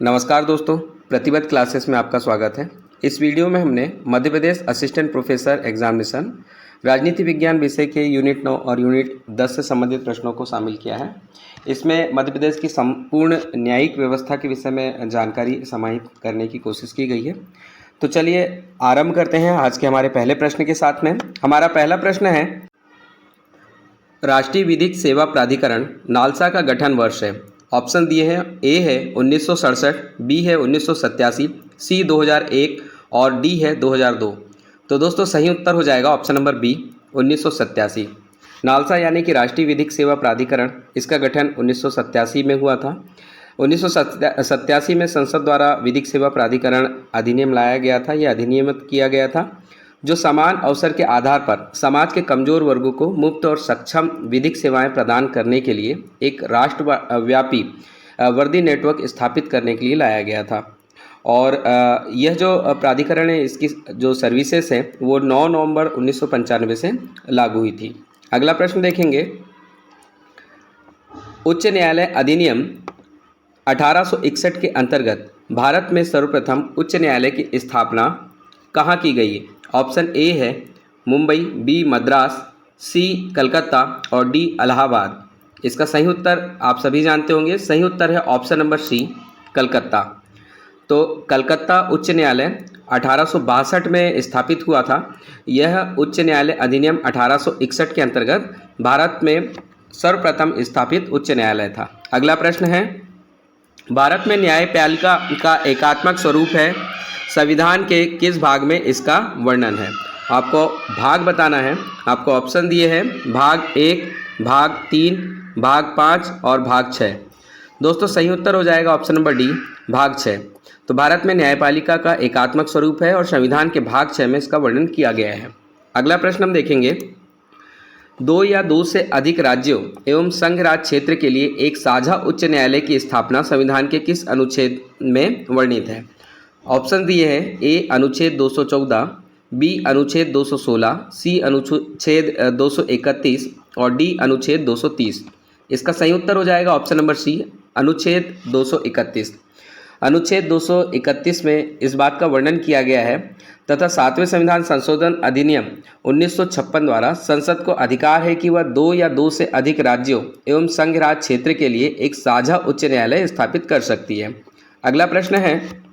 नमस्कार दोस्तों, प्रतिबद्ध क्लासेस में आपका स्वागत है। इस वीडियो में हमने Madhya Pradesh assistant professor examination राजनीति विज्ञान विषय के यूनिट 9 और यूनिट 10 से संबंधित प्रश्नों को शामिल किया है। इसमें मध्य प्रदेश की संपूर्ण न्यायिक व्यवस्था के विषय में जानकारी समाहित करने की कोशिश की गई है। तो चलिए आरंभ करते हैं आज के हमारे पहले प्रश्न के साथ में। हमारा पहला प्रश्न है, राष्ट्रीय विधिक सेवा प्राधिकरण नालसा का गठन वर्ष है। ऑप्शन दिए हैं, ए है 1967, बी है 1987, सी 2001 और डी है 2002। तो दोस्तों सही उत्तर हो जाएगा ऑप्शन नंबर बी 1987। नालसा यानी कि राष्ट्रीय विधिक सेवा प्राधिकरण, इसका गठन 1987 में हुआ था। 1987 में संसद द्वारा विधिक सेवा प्राधिकरण अधिनियम लाया गया था। यह अधिनियमित किया गया था जो समान अवसर के आधार पर समाज के कमजोर वर्गों को मुफ्त और सक्षम विधिक सेवाएं प्रदान करने के लिए एक राष्ट्रव्यापी वर्दी नेटवर्क स्थापित करने के लिए लाया गया था। और यह जो प्राधिकरण है, इसकी जो सर्विसेज है वो 9 नवंबर 1995 से लागू हुई थी। अगला प्रश्न देखेंगे, उच्च न्यायालय अधिनियम 1861 के अंतर्गत भारत में सर्वप्रथम उच्च न्यायालय की स्थापना कहाँ की गई है? ऑप्शन ए है मुंबई, बी मद्रास, सी कलकत्ता और डी इलाहाबाद। इसका सही उत्तर आप सभी जानते होंगे। सही उत्तर है ऑप्शन नंबर सी कलकत्ता। तो कलकत्ता उच्च न्यायालय 1862 में स्थापित हुआ था। यह उच्च न्यायालय अधिनियम 1861 के अंतर्गत भारत में सर्वप्रथम स्थापित उच्च न्यायालय था। अगला प्रश्न है, भारत में न्यायपालिका का एकात्मक स्वरूप है, संविधान के किस भाग में इसका वर्णन है? आपको भाग बताना है। आपको ऑप्शन दिए हैं भाग 1, भाग 3, भाग 5 और भाग 6। दोस्तों सही उत्तर हो जाएगा ऑप्शन नंबर डी भाग 6। तो भारत में न्यायपालिका का एकात्मक स्वरूप है और संविधान के भाग 6 में इसका वर्णन किया गया है। अगला प्रश्न हम देखेंगे, 2 या 2 से अधिक राज्यों एवं संघ राज्य क्षेत्र के लिए एक साझा उच्च न्यायालय की स्थापना संविधान के किस अनुच्छेद में वर्णित है? ऑप्शन दिए हैं, ए अनुच्छेद 214, बी अनुच्छेद 216, सी अनुच्छेद 231 और डी अनुच्छेद 230। इसका सही उत्तर हो जाएगा ऑप्शन नंबर सी अनुच्छेद 231। अनुच्छेद 231 में इस बात का वर्णन किया गया है तथा 7वें संविधान संशोधन अधिनियम 1956 द्वारा संसद को अधिकार है कि वह 2 या 2 से अधिक राज्यों एवं संघ राज्य क्षेत्र के लिए एक साझा उच्च न्यायालय स्थापित कर सकती है। अगला प्रश्न है,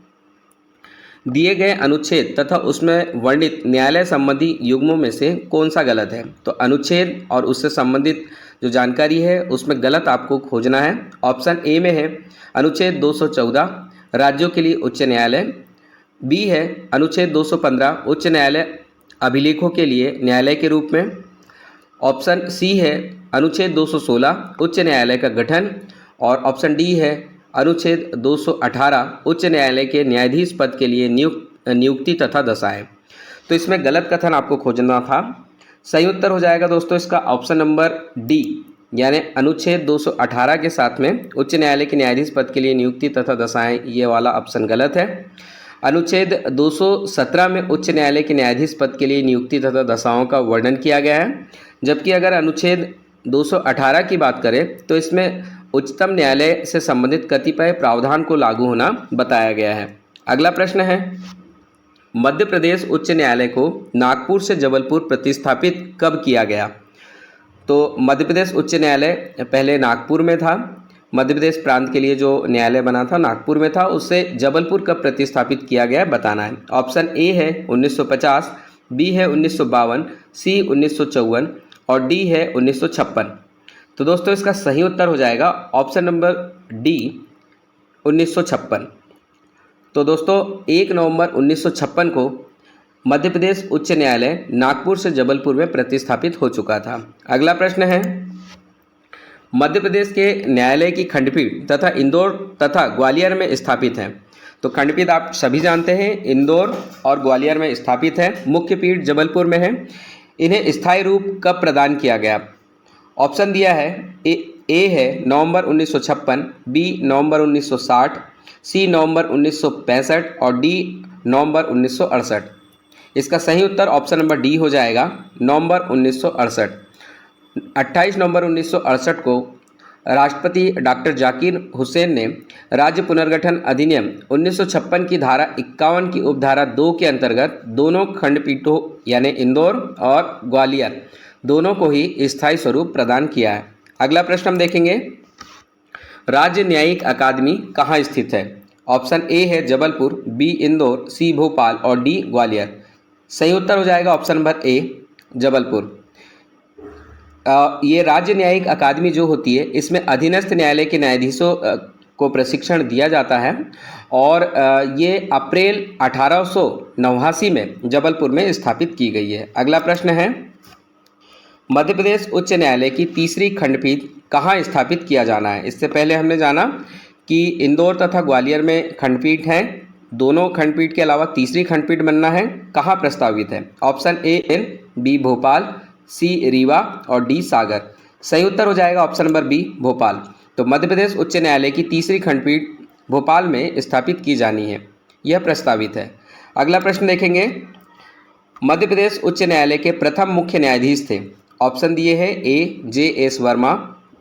दिए गए अनुच्छेद तथा उसमें वर्णित न्यायालय संबंधी युग्मों में से कौन सा गलत है? तो अनुच्छेद और उससे संबंधित जो जानकारी है उसमें गलत आपको खोजना है। ऑप्शन ए में है अनुच्छेद 214 राज्यों के लिए उच्च न्यायालय, बी है अनुच्छेद 215 उच्च न्यायालय अभिलेखों के लिए न्यायालय के रूप में, ऑप्शन सी है अनुच्छेद 216 उच्च न्यायालय का गठन और ऑप्शन डी है अनुच्छेद 218 उच्च न्यायालय के न्यायाधीश पद के लिए नियुक्ति तथा दशाएं। तो इसमें गलत कथन आपको खोजना था। सही उत्तर हो जाएगा दोस्तों इसका ऑप्शन नंबर डी, यानी अनुच्छेद 218 के साथ में उच्च न्यायालय के न्यायाधीश पद के लिए नियुक्ति तथा दशाएं, ये वाला ऑप्शन गलत है। अनुच्छेद 217 में उच्च न्यायालय के न्यायाधीश पद के लिए नियुक्ति तथा दशाओं का वर्णन किया गया है, जबकि अगर अनुच्छेद 218 की बात करें तो इसमें उच्चतम न्यायालय से संबंधित कतिपय प्रावधान को लागू होना बताया गया है। अगला प्रश्न है, मध्य प्रदेश उच्च न्यायालय को नागपुर से जबलपुर प्रतिस्थापित कब किया गया? तो मध्य प्रदेश उच्च न्यायालय पहले नागपुर में था। मध्य प्रदेश प्रांत के लिए जो न्यायालय बना था नागपुर में था, उससे जबलपुर कब प्रतिस्थापित किया गया बताना है। ऑप्शन ए है 1950, बी है 1952, सी 1954 और डी है 1956। तो दोस्तों इसका सही उत्तर हो जाएगा ऑप्शन नंबर डी 1956। तो दोस्तों 1 नवंबर 1956 को मध्य प्रदेश उच्च न्यायालय नागपुर से जबलपुर में प्रतिस्थापित हो चुका था। अगला प्रश्न है, मध्य प्रदेश के न्यायालय की खंडपीठ तथा इंदौर तथा ग्वालियर में स्थापित है। तो खंडपीठ आप सभी जानते हैं इंदौर और ग्वालियर में स्थापित है, मुख्य पीठ जबलपुर में है। इन्हें स्थायी रूप कब प्रदान किया गया? ऑप्शन दिया है, ए है नवंबर 1956, बी नवंबर 1960, सी नवंबर 1965 और डी नवंबर 1968। इसका सही उत्तर ऑप्शन नंबर डी हो जाएगा नवंबर 1968। 28 नवंबर 1968 को राष्ट्रपति डॉक्टर जाकिर हुसैन ने राज्य पुनर्गठन अधिनियम 1956 की धारा 51 की उपधारा 2 के अंतर्गत दोनों खंडपीठों यानी इंदौर और ग्वालियर दोनों को ही स्थायी स्वरूप प्रदान किया है। अगला प्रश्न हम देखेंगे, राज्य न्यायिक अकादमी कहाँ स्थित है? ऑप्शन ए है जबलपुर, बी इंदौर, सी भोपाल और डी ग्वालियर। सही उत्तर हो जाएगा ऑप्शन नंबर ए जबलपुर। ये राज्य न्यायिक अकादमी जो होती है इसमें अधीनस्थ न्यायालय के न्यायाधीशों को प्रशिक्षण दिया जाता है और ये अप्रैल 1889 में जबलपुर में स्थापित की गई है। अगला प्रश्न है, मध्य प्रदेश उच्च न्यायालय की तीसरी खंडपीठ कहाँ स्थापित किया जाना है? इससे पहले हमने जाना कि इंदौर तथा ग्वालियर में खंडपीठ हैं, दोनों खंडपीठ के अलावा तीसरी खंडपीठ बनना है, कहाँ प्रस्तावित है? ऑप्शन ए बी भोपाल, सी रीवा और डी सागर। सही उत्तर हो जाएगा ऑप्शन नंबर बी भोपाल। तो मध्य प्रदेश उच्च न्यायालय की तीसरी खंडपीठ भोपाल में स्थापित की जानी है, यह प्रस्तावित है। अगला प्रश्न देखेंगे, मध्य प्रदेश उच्च न्यायालय के प्रथम मुख्य न्यायाधीश थे। ऑप्शन दिए हैं A J S Verma,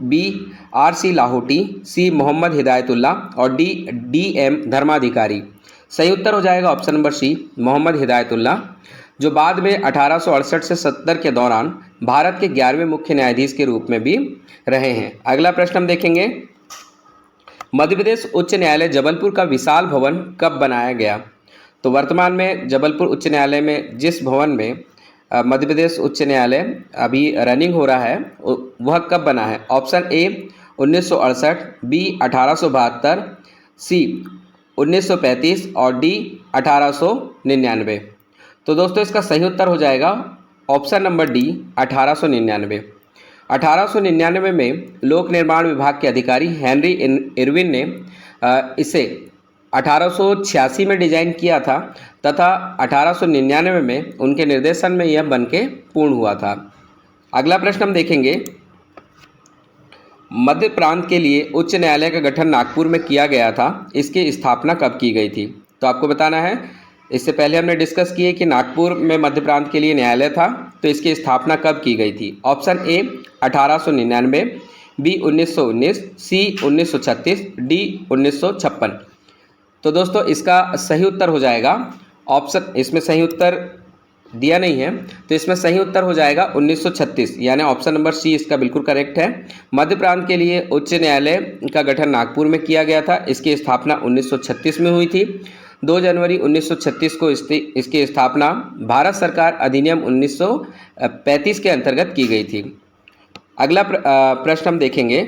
B R C Lahoti, C Mohammad Hidayatullah और डी एम धर्माधिकारी। सही उत्तर हो जाएगा option number C Mohammad Hidayatullah, जो बाद में 1868 से 70 के दौरान भारत के 11वें मुख्य न्यायाधीश के रूप में भी रहे हैं। अगला प्रश्न हम देखेंगे, मध्य प्रदेश उच्च न्यायालय जबलपुर का विशाल भवन कब बनाया गया? तो वर्तमान में जबलपुर उच्च न्यायालय में जिस भवन में मध्य प्रदेश उच्च न्यायालय अभी रनिंग हो रहा है वह कब बना है? ऑप्शन ए 1968, बी 1872, सी 1935 और डी 1899। तो दोस्तों इसका सही उत्तर हो जाएगा ऑप्शन नंबर डी 1899। 1899 में लोक निर्माण विभाग के अधिकारी हेनरी इरविन ने इसे 1886 में डिजाइन किया था तथा 1899 में उनके निर्देशन में यह बनके पूर्ण हुआ था। अगला प्रश्न हम देखेंगे, मध्य प्रांत के लिए उच्च न्यायालय का गठन नागपुर में किया गया था, इसकी स्थापना कब की गई थी? तो आपको बताना है, इससे पहले हमने डिस्कस किए कि नागपुर में मध्य प्रांत के लिए न्यायालय था, तो इसकी स्थापना कब की गई थी? Option A 1899, B 1919, C 1936, D 1956। तो दोस्तों इसका सही उत्तर हो जाएगा ऑप्शन, इसमें सही उत्तर दिया नहीं है तो इसमें सही उत्तर हो जाएगा 1936, यानी ऑप्शन नंबर सी इसका बिल्कुल करेक्ट है। मध्य प्रांत के लिए उच्च न्यायालय का गठन नागपुर में किया गया था, इसकी स्थापना 1936 में हुई थी। 2 जनवरी 1936 को इसकी स्थापना भारत सरकार अधिनियम 1935 के अंतर्गत की गई थी। अगला प्रश्न हम देखेंगे,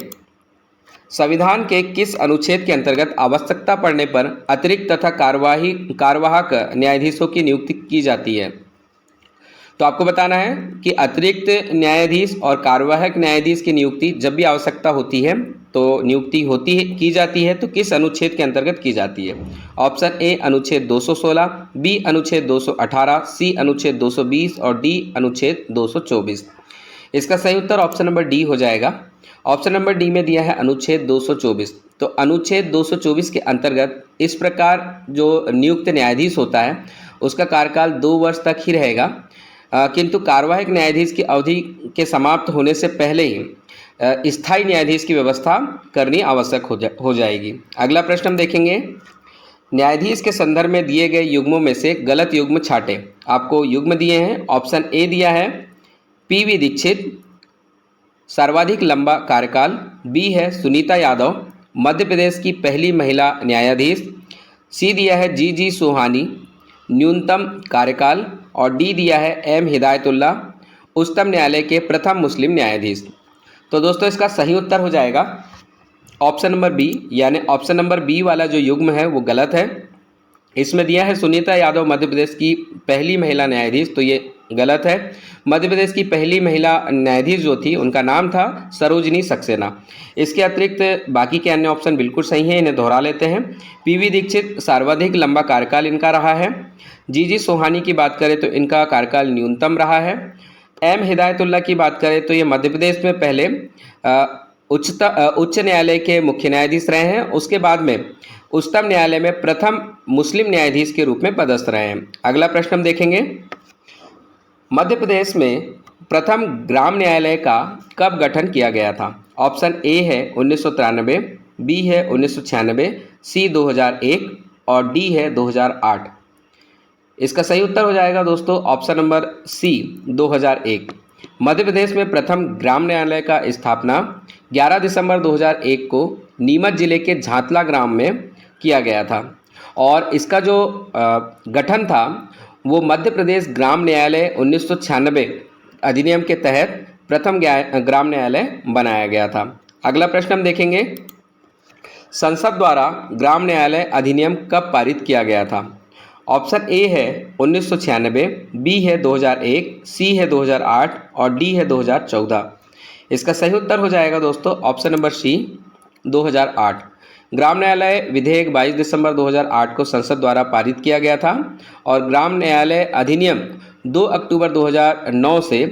संविधान के किस अनुच्छेद के अंतर्गत आवश्यकता पड़ने पर अतिरिक्त तथा कार्यवाहक न्यायाधीशों की नियुक्ति की जाती है? तो आपको बताना है कि अतिरिक्त न्यायाधीश और कार्यवाहक न्यायाधीश की नियुक्ति जब भी आवश्यकता होती है तो नियुक्ति की जाती है तो किस अनुच्छेद के अंतर्गत की जाती है? ऑप्शन ए अनुच्छेद 216, बी अनुच्छेद 218, सी अनुच्छेद 220 और डी अनुच्छेद 224। इसका सही उत्तर ऑप्शन नंबर डी हो जाएगा। ऑप्शन नंबर डी में दिया है अनुच्छेद 224। तो अनुच्छेद 224 के अंतर्गत इस प्रकार जो नियुक्त न्यायाधीश होता है उसका कार्यकाल 2 वर्ष तक ही रहेगा, किंतु कार्यवाहक न्यायाधीश की अवधि के समाप्त होने से पहले ही स्थायी न्यायाधीश की व्यवस्था करनी आवश्यक हो जाएगी। अगला प्रश्न हम देखेंगे, न्यायाधीश के संदर्भ में दिए गए युग्मों में से गलत युग्म छांटें। आपको युग्म दिए हैं, ऑप्शन ए दिया है पीवी दीक्षित, सर्वाधिक लंबा कार्यकाल, बी है सुनीता यादव, मध्य प्रदेश की पहली महिला न्यायाधीश, सी दिया है जी सुहानी, न्यूनतम कार्यकाल और डी दिया है एम हिदायतुल्ला, उच्चतम न्यायालय के प्रथम मुस्लिम न्यायाधीश। तो दोस्तों इसका सही उत्तर हो जाएगा ऑप्शन नंबर बी, यानी ऑप्शन नंबर बी वाला जो युग्म है वो गलत है। इसमें दिया है सुनीता यादव मध्य प्रदेश की पहली महिला न्यायाधीश, तो ये गलत है। मध्य प्रदेश की पहली महिला न्यायाधीश जो थी उनका नाम था सरोजनी सक्सेना। इसके अतिरिक्त बाकी के अन्य ऑप्शन बिल्कुल सही हैं, इन्हें दोहरा लेते हैं। पीवी दीक्षित सर्वाधिक लंबा कार्यकाल इनका रहा है। जी सुहानी की बात करें तो इनका कार्यकाल न्यूनतम रहा है। एम हिदायतुल्ला की बात करें तो ये मध्य प्रदेश में पहले उच्च न्यायालय के मुख्य न्यायाधीश रहे हैं, उसके बाद में उच्चतम न्यायालय में प्रथम मुस्लिम न्यायाधीश के रूप में पदस्थ रहे हैं। अगला प्रश्न हम देखेंगे, मध्य प्रदेश में प्रथम ग्राम न्यायालय का कब गठन किया गया था? ऑप्शन ए है 1993, बी है 1996, सी 2001 और डी है 2008। इसका सही उत्तर हो जाएगा दोस्तों ऑप्शन नंबर सी 2001। मध्य प्रदेश में प्रथम ग्राम न्यायालय का स्थापना 11 दिसंबर 2001 को नीमच जिले के झांतला ग्राम में किया गया था और इसका जो गठन था वो मध्य प्रदेश ग्राम न्यायालय 1996 अधिनियम के तहत प्रथम ग्राम न्यायालय बनाया गया था। अगला प्रश्न हम देखेंगे, संसद द्वारा ग्राम न्यायालय अधिनियम कब पारित किया गया था? ऑप्शन ए है 1996, बी है 2001, सी है 2008 और डी है 2014। इसका सही उत्तर हो जाएगा दोस्तों ऑप्शन नंबर सी 2008। ग्राम न्यायालय विधेयक 22 दिसंबर 2008 को संसद द्वारा पारित किया गया था और ग्राम न्यायालय अधिनियम 2 अक्टूबर 2009 से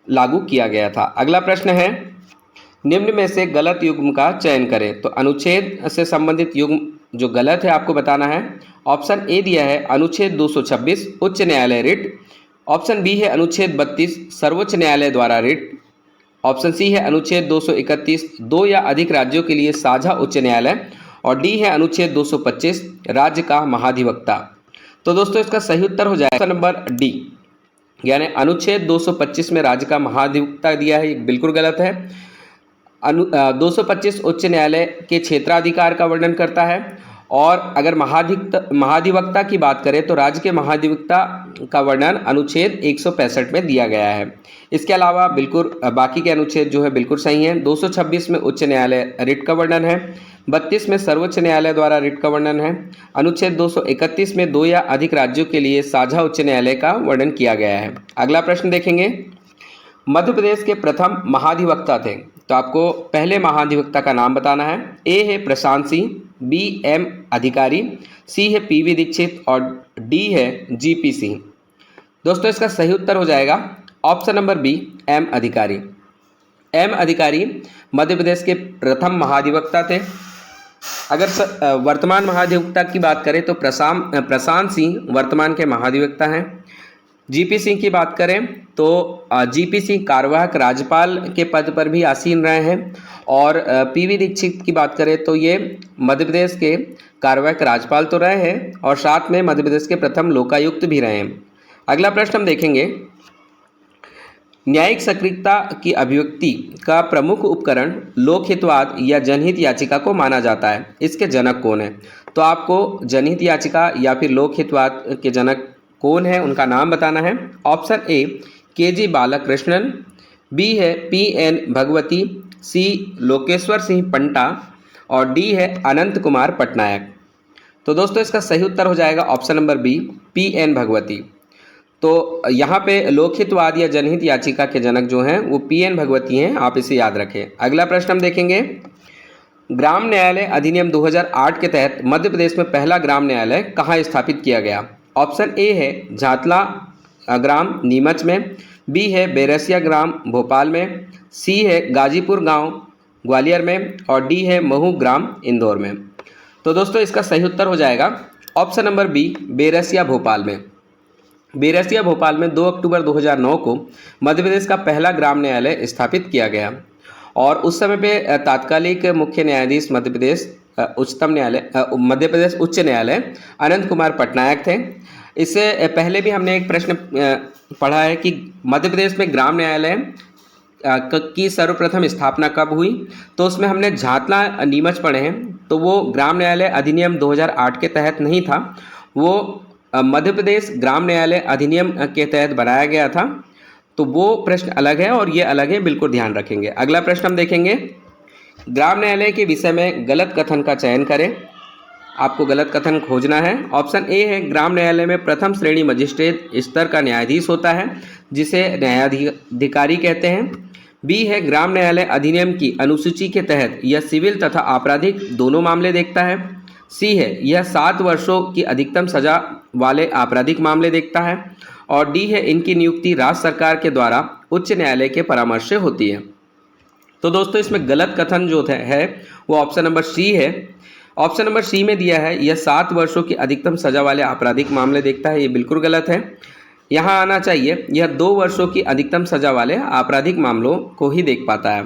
लागू किया गया था। अगला प्रश्न है, निम्न में से गलत युग्म का चयन करें। तो अनुच्छेद से संबंधित युग्म जो गलत है आपको बताना है। ऑप्शन ए दिया है अनुच्छेद 226 उच्च न्यायालय रिट, ऑप्शन बी है अनुच्छेद 32 सर्वोच्च न्यायालय द्वारा रिट, ऑप्शन सी है अनुच्छेद 231 दो या अधिक राज्यों के लिए साझा उच्च न्यायालय और डी है अनुच्छेद 225 राज्य का महाधिवक्ता। तो दोस्तों इसका सही उत्तर हो जाएगा ऑप्शन नंबर डी, यानी अनुच्छेद 225 में राज्य का महाधिवक्ता दिया है, ये बिल्कुल गलत है। 225 उच्च न्यायालय के क्षेत्राधिकार का वर्णन करता है और अगर महाधिवक्ता की बात करें तो राज्य के महाधिवक्ता का वर्णन अनुच्छेद 165 में दिया गया है। इसके अलावा बिल्कुल बाकी के अनुच्छेद जो है बिल्कुल सही हैं। 226 में उच्च न्यायालय रिट का वर्णन है, 32 में सर्वोच्च न्यायालय द्वारा रिट का वर्णन है, अनुच्छेद 231 में दो या अधिक राज्यों के लिए साझा उच्च न्यायालय का वर्णन किया गया है। अगला प्रश्न देखेंगे, मध्य प्रदेश के प्रथम महाधिवक्ता थे, तो आपको पहले महाधिवक्ता का नाम बताना है। ए है प्रशांत सिंह, बी एम अधिकारी, सी है पीवी दीक्षित और डी है जीपी सिंह। दोस्तों इसका सही उत्तर हो जाएगा ऑप्शन नंबर बी एम अधिकारी। एम अधिकारी मध्य प्रदेश के प्रथम महाधिवक्ता थे। अगर वर्तमान महाधिवक्ता की बात करें तो प्रशांत सिंह वर्तमान के महाधिवक्ता हैं। जीपी सिंह की बात करें तो जीपी सिंह कार्यवाहक राज्यपाल के पद पर भी आसीन रहे हैं और पीवी दीक्षित की बात करें तो ये मध्य प्रदेश के कार्यवाहक राज्यपाल तो रहे हैं और साथ में मध्य प्रदेश के प्रथम लोकायुक्त भी रहे हैं। अगला प्रश्न हम देखेंगे, न्यायिक सक्रियता की अभिव्यक्ति का प्रमुख उपकरण लोकहितवाद या जनहित याचिका को माना जाता है, इसके जनक कौन है? तो आपको जनहित याचिका या फिर लोकहितवाद के जनक कौन है उनका नाम बताना है। Option A KG. Balakrishnan, B है पी.एन. भगवती, सी लोकेश्वर सिंह पंटा और डी है अनंत कुमार पटनायक। तो दोस्तों इसका सही उत्तर हो जाएगा option number B PN. Bhagwati. तो यहाँ पे लोकहितवाद या जनहित याचिका के जनक जो हैं वो पी.एन. भगवती हैं, आप इसे याद रखें। अगला प्रश्न हम देखेंगे, ग्राम न्यायालय अधिनियम 2008 के तहत मध्य प्रदेश में पहला ग्राम न्यायालय कहाँ स्थापित किया गया? ऑप्शन ए है झातला ग्राम नीमच में, बी है बैरसिया ग्राम भोपाल में, सी है गाजीपुर गांव ग्वालियर में और डी है महू ग्राम इंदौर में। तो दोस्तों इसका सही उत्तर हो जाएगा option number B Bairasia Bhopal में। बैरसिया भोपाल में 2 अक्टूबर 2009 को मध्य प्रदेश का पहला ग्राम न्यायालय स्थापित किया गया और उस समय पे तात्कालिक मुख्य न्यायाधीश मध्य प्रदेश उच्च न्यायालय अनंत कुमार पटनायक थे। इससे पहले भी हमने एक प्रश्न पढ़ा है कि मध्य प्रदेश में ग्राम न्यायालय की सर्वप्रथम स्थापना कब हुई, तो उसमें हमने झातला नीमच पढ़े हैं। तो वो ग्राम न्यायालय अधिनियम 2008 के तहत नहीं था, वो मध्य प्रदेश ग्राम न्यायालय अधिनियम के तहत बनाया गया था। तो वो प्रश्न अलग है और ये अलग है, बिल्कुल ध्यान रखेंगे। अगला प्रश्न हम देखेंगे, ग्राम न्यायालय के विषय में गलत कथन का चयन करें। आपको गलत कथन खोजना है। ऑप्शन ए है ग्राम न्यायालय में प्रथम श्रेणी मजिस्ट्रेट स्तर का न्यायाधीश होता है जिसे न्यायाधिकारी कहते हैं। बी है ग्राम न्यायालय अधिनियम की अनुसूची के तहत यह सिविल तथा आपराधिक दोनों मामले देखता है। सी है यह 7 वर्षों की अधिकतम सजा वाले आपराधिक मामले देखता है और डी है इनकी नियुक्ति राज्य सरकार के द्वारा उच्च न्यायालय के परामर्श से होती है। तो दोस्तों इसमें गलत कथन जो है वो ऑप्शन नंबर सी है। ऑप्शन नंबर सी में दिया है यह 7 वर्षों की अधिकतम सजा वाले आपराधिक मामले देखता है, ये बिल्कुल गलत है। यहाँ आना चाहिए यह 2 वर्षों की अधिकतम सजा वाले आपराधिक मामलों को ही देख पाता है।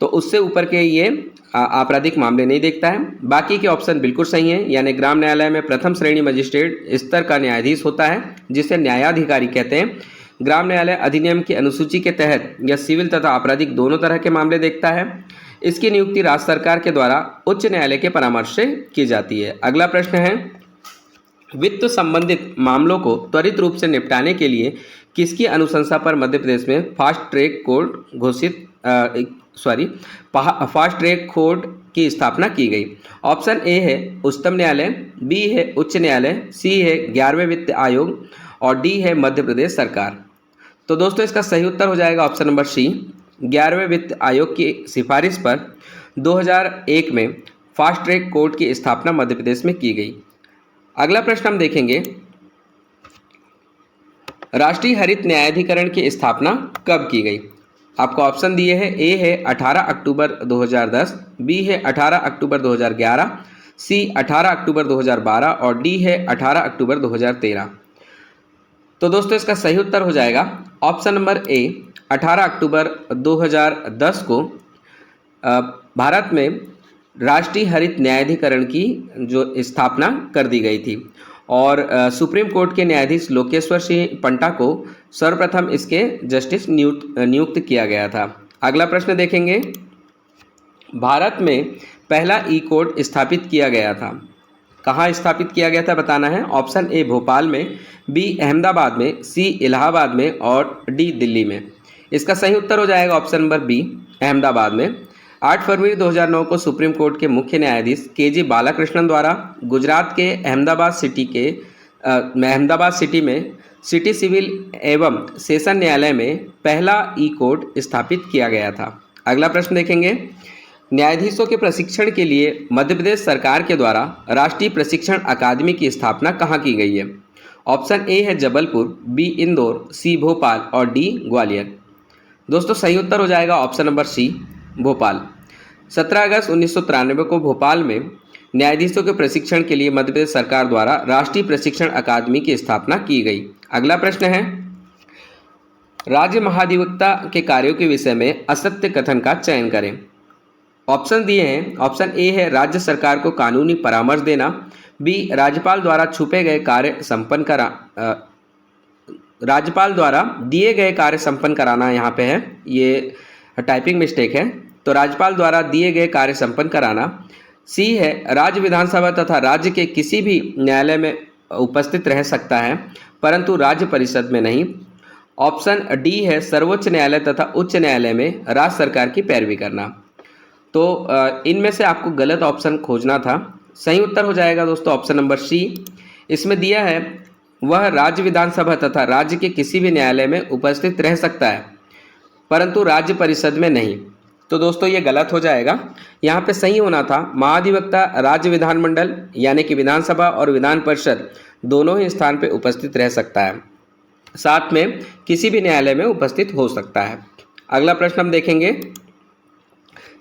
तो उससे ऊपर के ये आपराधिक मामले नहीं देखता है। बाकी के ऑप्शन बिल्कुल सही हैं, यानी ग्राम न्यायालय में प्रथम श्रेणी मजिस्ट्रेट स्तर का न्यायाधीश होता है जिसे न्यायाधिकारी कहते हैं। ग्राम न्यायालय अधिनियम की अनुसूची के तहत यह सिविल तथा आपराधिक दोनों तरह के मामले देखता है। इसकी नियुक्ति राज्य सरकार के द्वारा उच्च न्यायालय के परामर्श से की जाती है। अगला प्रश्न है, वित्त संबंधित मामलों को त्वरित रूप से निपटाने के लिए किसकी अनुशंसा पर मध्य प्रदेश में फास्ट ट्रैक कोर्ट की स्थापना की गई? ऑप्शन ए है उच्चतम न्यायालय, बी है उच्च न्यायालय, सी है 11वें वित्त आयोग और डी है मध्य प्रदेश सरकार। तो दोस्तों इसका सही उत्तर हो जाएगा ऑप्शन नंबर सी, 11वें वित्त आयोग की सिफारिश पर 2001 में फास्ट ट्रैक कोर्ट की स्थापना मध्य प्रदेश में की गई। अगला प्रश्न हम देखेंगे, राष्ट्रीय हरित न्यायाधिकरण की स्थापना कब की गई? आपको ऑप्शन दिए हैं, ए है 18 अक्टूबर 2010, बी है 18 अक्टूबर 2011, सी 18 अक्टूबर 2012 और डी है 18 अक्टूबर 2013। तो दोस्तों इसका सही उत्तर हो जाएगा ऑप्शन नंबर ए, 18 अक्टूबर 2010 को भारत में राष्ट्रीय हरित न्यायाधिकरण की जो स्थापना कर दी गई थी और सुप्रीम कोर्ट के न्यायाधीश लोकेश्वर सिंह पंटा को सर्वप्रथम इसके जस्टिस नियुक्त किया गया था। अगला प्रश्न देखेंगे, भारत में पहला ई कोर्ट स्थापित किया गया था, कहाँ स्थापित किया गया था बताना है। ऑप्शन ए भोपाल में, बी अहमदाबाद में, सी इलाहाबाद में और डी दिल्ली में। इसका सही उत्तर हो जाएगा ऑप्शन नंबर बी, अहमदाबाद में। 8 फरवरी 2009 को सुप्रीम कोर्ट के मुख्य न्यायाधीश के.जी. बालाकृष्णन द्वारा गुजरात के अहमदाबाद सिटी में सिटी सिविल एवं सेशन न्यायालय में पहला ई कोर्ट स्थापित किया गया था। अगला प्रश्न देखेंगे, न्यायाधीशों के प्रशिक्षण के लिए मध्य प्रदेश सरकार के द्वारा राष्ट्रीय प्रशिक्षण अकादमी की स्थापना कहाँ की गई है? ऑप्शन ए है जबलपुर, बी इंदौर, सी भोपाल और डी ग्वालियर। दोस्तों सही उत्तर हो जाएगा ऑप्शन नंबर सी, भोपाल। 17 अगस्त 1993 को भोपाल में न्यायाधीशों के प्रशिक्षण के लिए मध्य प्रदेश सरकार द्वारा राष्ट्रीय प्रशिक्षण अकादमी की स्थापना की गई। अगला प्रश्न है, राज्य महाधिवक्ता के कार्यों के विषय में असत्य कथन का चयन करें। ऑप्शन दिए हैं, ऑप्शन ए है राज्य सरकार को कानूनी परामर्श देना, बी राज्यपाल द्वारा दिए गए कार्य संपन्न कराना, यहाँ पे है ये टाइपिंग मिस्टेक है, तो राज्यपाल द्वारा दिए गए कार्य संपन्न कराना। सी है राज्य विधानसभा तथा राज्य के किसी भी न्यायालय में उपस्थित रह सकता है परंतु राज्य परिषद में नहीं। ऑप्शन डी है सर्वोच्च न्यायालय तथा उच्च न्यायालय में राज्य सरकार की पैरवी करना। तो इनमें से आपको गलत ऑप्शन खोजना था। सही उत्तर हो जाएगा दोस्तों ऑप्शन नंबर सी। इसमें दिया है वह राज्य विधानसभा तथा राज्य के किसी भी न्यायालय में उपस्थित रह सकता है परंतु राज्य परिषद में नहीं। तो दोस्तों ये गलत हो जाएगा, यहाँ पे सही होना था महाधिवक्ता राज्य विधानमंडल यानी कि विधानसभा और विधान परिषद दोनों ही स्थान पे उपस्थित रह सकता है, साथ में किसी भी न्यायालय में उपस्थित हो सकता है। अगला प्रश्न हम देखेंगे,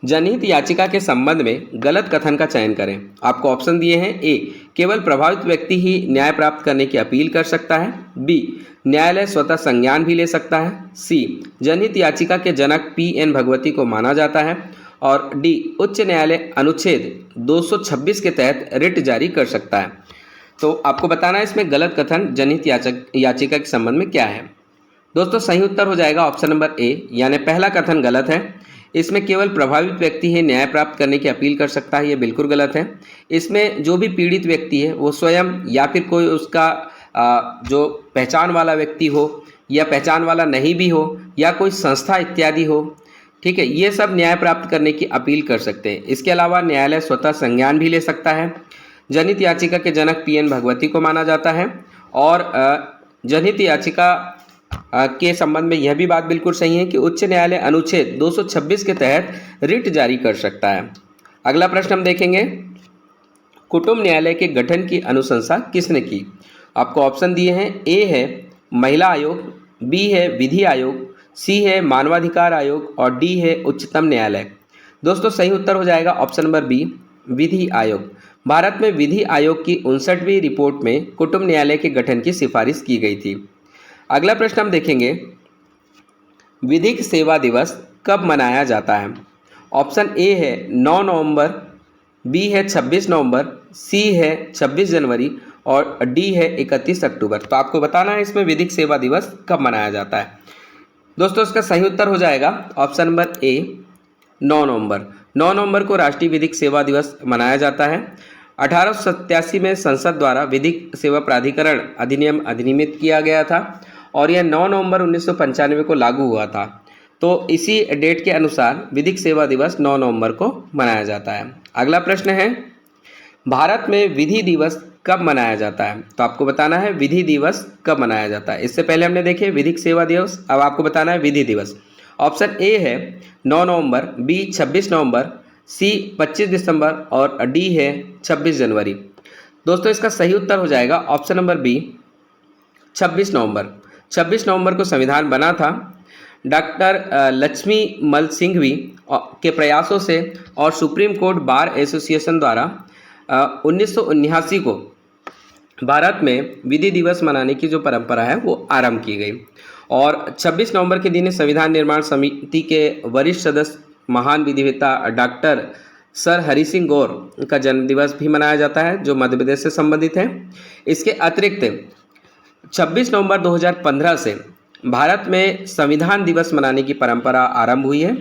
जनहित याचिका के संबंध में गलत कथन का चयन करें। आपको ऑप्शन दिए हैं, ए केवल प्रभावित व्यक्ति ही न्याय प्राप्त करने की अपील कर सकता है, बी न्यायालय स्वतः संज्ञान भी ले सकता है, सी जनहित याचिका के जनक P.N. भगवती को माना जाता है और डी उच्च न्यायालय अनुच्छेद 226 के तहत रिट जारी कर सकता है। तो आपको बताना है इसमें गलत कथन जनहित याचिका के संबंध में क्या है। दोस्तों सही उत्तर हो जाएगा ऑप्शन नंबर ए, यानी पहला कथन गलत है। इसमें केवल प्रभावित व्यक्ति ही न्याय प्राप्त करने की अपील कर सकता है, ये बिल्कुल गलत है। इसमें जो भी पीड़ित व्यक्ति है वो स्वयं या फिर कोई उसका जो पहचान वाला व्यक्ति हो या पहचान वाला नहीं भी हो या कोई संस्था इत्यादि हो, ठीक है, ये सब न्याय प्राप्त करने की अपील कर सकते हैं। इसके अलावा न्यायालय स्वतः संज्ञान भी ले सकता है। जनहित याचिका के जनक P.N. भगवती को माना जाता है और जनहित याचिका के संबंध में यह भी बात बिल्कुल सही है कि उच्च न्यायालय अनुच्छेद 226 के तहत रिट जारी कर सकता है। अगला प्रश्न हम देखेंगे, कुटुंब न्यायालय के गठन की अनुशंसा किसने की? आपको ऑप्शन दिए हैं, ए है महिला आयोग, बी है विधि आयोग, सी है मानवाधिकार आयोग और डी है उच्चतम न्यायालय। दोस्तों सही उत्तर हो जाएगा ऑप्शन नंबर बी, विधि आयोग। भारत में विधि आयोग की 59वीं रिपोर्ट में कुटुंब न्यायालय के गठन की सिफारिश की गई थी। अगला प्रश्न हम देखेंगे, विधिक सेवा दिवस कब मनाया जाता है? ऑप्शन ए है 9 नवंबर, बी है 26 नवंबर, सी है 26 जनवरी और डी है 31 अक्टूबर। तो आपको बताना है इसमें विधिक सेवा दिवस कब मनाया जाता है। दोस्तों इसका सही उत्तर हो जाएगा ऑप्शन नंबर ए 9 नवंबर। 9 नवंबर को राष्ट्रीय विधिक सेवा दिवस मनाया जाता है। 1887 में संसद द्वारा विधिक सेवा प्राधिकरण अधिनियम अधिनियमित किया गया था और यह 9 नवंबर 1995 को लागू हुआ था। तो इसी डेट के अनुसार विधिक सेवा दिवस 9 नवंबर को मनाया जाता है। अगला प्रश्न है, भारत में विधि दिवस कब मनाया जाता है। तो आपको बताना है विधि दिवस कब मनाया जाता है। इससे पहले हमने देखे विधिक सेवा दिवस, अब आपको बताना है विधि दिवस। ऑप्शन ए है 9 नवंबर, बी 26 नवंबर, सी 25 दिसंबर और डी है 26 जनवरी। दोस्तों इसका सही उत्तर हो जाएगा ऑप्शन नंबर बी 26 नवंबर। 26 नवंबर को संविधान बना था। डॉक्टर लक्ष्मी मल सिंघवी के प्रयासों से और सुप्रीम कोर्ट बार एसोसिएशन द्वारा 1979 को भारत में विधि दिवस मनाने की जो परंपरा है वो आरंभ की गई और 26 नवंबर के दिन संविधान निर्माण समिति के वरिष्ठ सदस्य महान विधिवेत्ता डॉक्टर सर हरि सिंह गौर का जन्मदिवस भी मनाया जाता है जो मध्य प्रदेश से संबंधित है। इसके अतिरिक्त 26 नवंबर 2015 से भारत में संविधान दिवस मनाने की परंपरा आरंभ हुई है।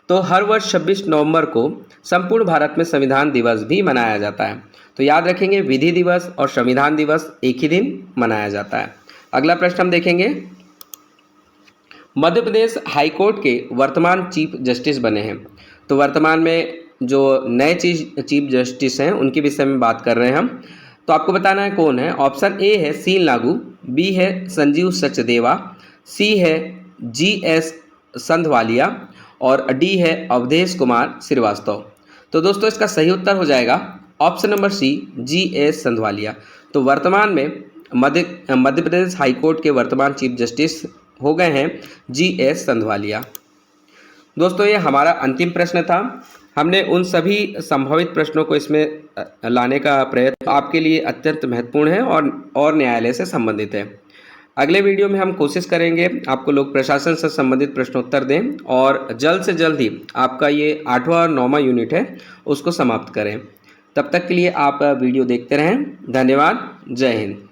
तो हर वर्ष 26 नवंबर को संपूर्ण भारत में संविधान दिवस भी मनाया जाता है। तो याद रखेंगे विधि दिवस और संविधान दिवस एक ही दिन मनाया जाता है। अगला प्रश्न हम देखेंगे, मध्य प्रदेश हाईकोर्ट के वर्तमान चीफ जस्टिस बने हैं। तो वर्तमान में जो नए चीफ जस्टिस हैं उनके विषय में बात कर रहे हैं हम। तो आपको बताना है कौन है। ऑप्शन ए है सी लागू, बी है संजीव सचदेवा, सी है GS संधवालिया और डी है अवधेश कुमार श्रीवास्तव। तो दोस्तों इसका सही उत्तर हो जाएगा option number C GS Sandhawalia. तो वर्तमान में मध्य प्रदेश हाईकोर्ट के वर्तमान चीफ जस्टिस हो गए हैं GS संधवालिया। दोस्तों ये हमारा अंतिम प्रश्न था। हमने उन सभी संभावित प्रश्नों को इसमें लाने का प्रयत्न आपके लिए अत्यंत महत्वपूर्ण है और न्यायालय से संबंधित है। अगले वीडियो में हम कोशिश करेंगे आपको लोक प्रशासन से संबंधित प्रश्नोत्तर दें और जल्द से जल्द ही आपका ये 8वां और 9वां यूनिट है उसको समाप्त करें। तब तक के लिए आप वीडियो देखते रहें। धन्यवाद। जय हिंद।